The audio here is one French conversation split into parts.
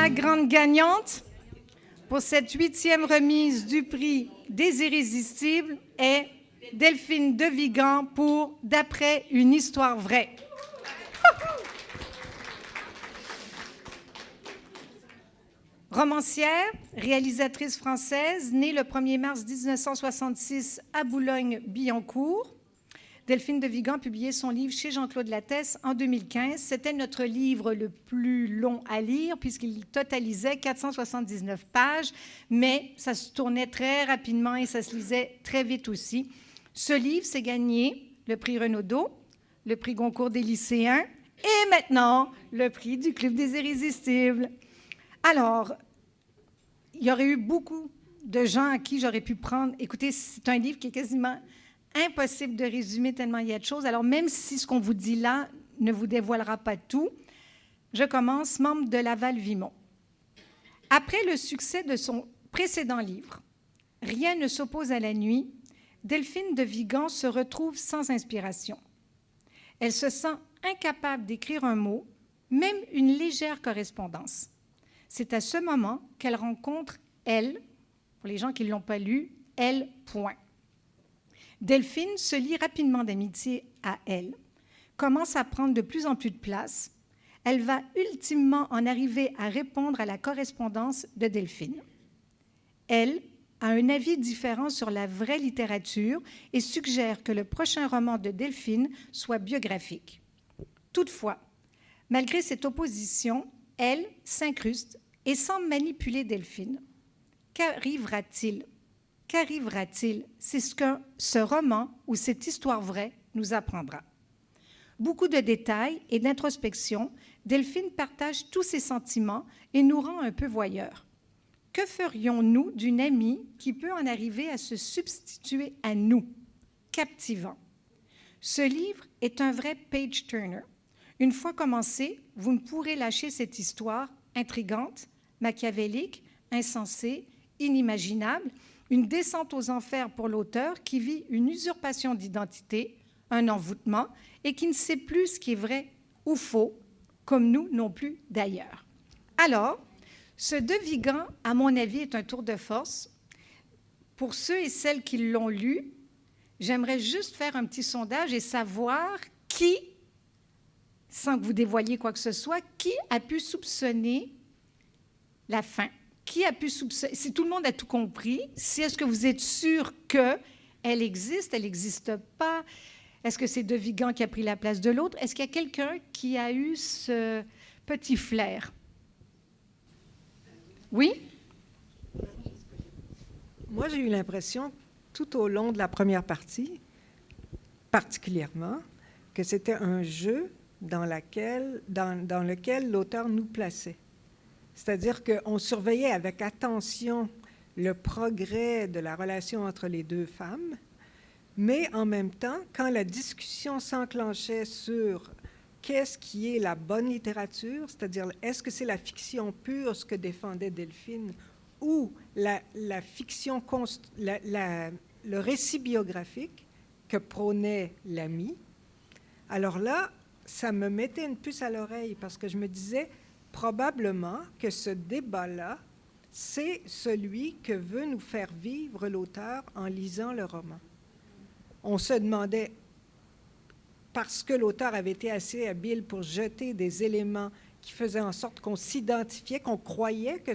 la grande gagnante pour cette 8e remise du prix des Irrésistibles est Delphine de Vigan pour D'après une histoire vraie. Romancière, réalisatrice française, née le 1er mars 1966 à Boulogne-Billancourt, Delphine de Vigan a publié son livre chez Jean-Claude Lattès en 2015. C'était notre livre le plus long à lire puisqu'il totalisait 479 pages, mais ça se tournait très rapidement et ça se lisait très vite aussi. Ce livre s'est gagné le prix Renaudot, le prix Goncourt des lycéens et maintenant le prix du Club des Irrésistibles. Alors, il y aurait eu beaucoup de gens à qui j'aurais pu prendre. Écoutez, c'est un livre qui est quasiment impossible de résumer tellement il y a de choses. Alors, même si ce qu'on vous dit là ne vous dévoilera pas tout, je commence, membre de Laval-Vimont. Après le succès de son précédent livre, Rien ne s'oppose à la nuit, Delphine de Vigan se retrouve sans inspiration. Elle se sent incapable d'écrire un mot, même une légère correspondance. C'est à ce moment qu'elle rencontre elle, pour les gens qui ne l'ont pas lu, elle, point. Delphine se lie rapidement d'amitié à elle, commence à prendre de plus en plus de place. Elle va ultimement en arriver à répondre à la correspondance de Delphine. Elle a un avis différent sur la vraie littérature et suggère que le prochain roman de Delphine soit biographique. Toutefois, malgré cette opposition, elle s'incruste et semble manipuler Delphine. Qu'arrivera-t-il? Qu'arrivera-t-il? C'est ce que ce roman ou cette histoire vraie nous apprendra. Beaucoup de détails et d'introspection, Delphine partage tous ses sentiments et nous rend un peu voyeurs. Que ferions-nous d'une amie qui peut en arriver à se substituer à nous? Captivant. Ce livre est un vrai page-turner. Une fois commencé, vous ne pourrez lâcher cette histoire intrigante, machiavélique, insensée, inimaginable, une descente aux enfers pour l'auteur qui vit une usurpation d'identité, un envoûtement, et qui ne sait plus ce qui est vrai ou faux, comme nous non plus d'ailleurs. Alors, ce De Vigan, à mon avis, est un tour de force. Pour ceux et celles qui l'ont lu, j'aimerais juste faire un petit sondage et savoir qui, sans que vous dévoiliez quoi que ce soit, qui a pu soupçonner la fin? Qui a pu soupçonner? Si tout le monde a tout compris, si est-ce que vous êtes sûr qu'elle existe, elle n'existe pas? Est-ce que c'est De Vigan qui a pris la place de l'autre? Est-ce qu'il y a quelqu'un qui a eu ce petit flair? Oui? Moi, j'ai eu l'impression, tout au long de la première partie, particulièrement, que c'était un jeu dans lequel l'auteur nous plaçait. C'est-à-dire qu'on surveillait avec attention le progrès de la relation entre les deux femmes, mais en même temps, quand la discussion s'enclenchait sur qu'est-ce qui est la bonne littérature, c'est-à-dire est-ce que c'est la fiction pure, ce que défendait Delphine, ou la fiction, le récit biographique que prônait l'ami, alors là, ça me mettait une puce à l'oreille parce que je me disais probablement que ce débat-là, c'est celui que veut nous faire vivre l'auteur en lisant le roman. On se demandait, parce que l'auteur avait été assez habile pour jeter des éléments qui faisaient en sorte qu'on s'identifiait, qu'on croyait que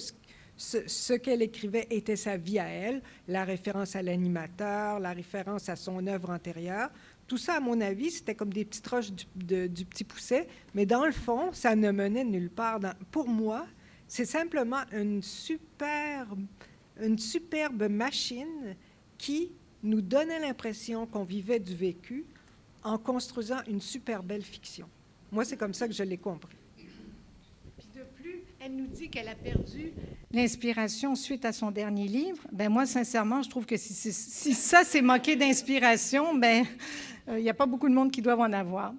ce qu'elle écrivait était sa vie à elle, la référence à l'animateur, la référence à son œuvre antérieure. Tout ça, à mon avis, c'était comme des petites roches du Petit Pousset, mais dans le fond, ça ne menait nulle part. Pour moi, c'est simplement une superbe machine qui nous donnait l'impression qu'on vivait du vécu en construisant une super belle fiction. Moi, c'est comme ça que je l'ai compris. Puis de plus, elle nous dit qu'elle a perdu l'inspiration suite à son dernier livre. Ben moi, sincèrement, je trouve que si ça, c'est manquer d'inspiration, ben il n'y a pas beaucoup de monde qui doivent en avoir.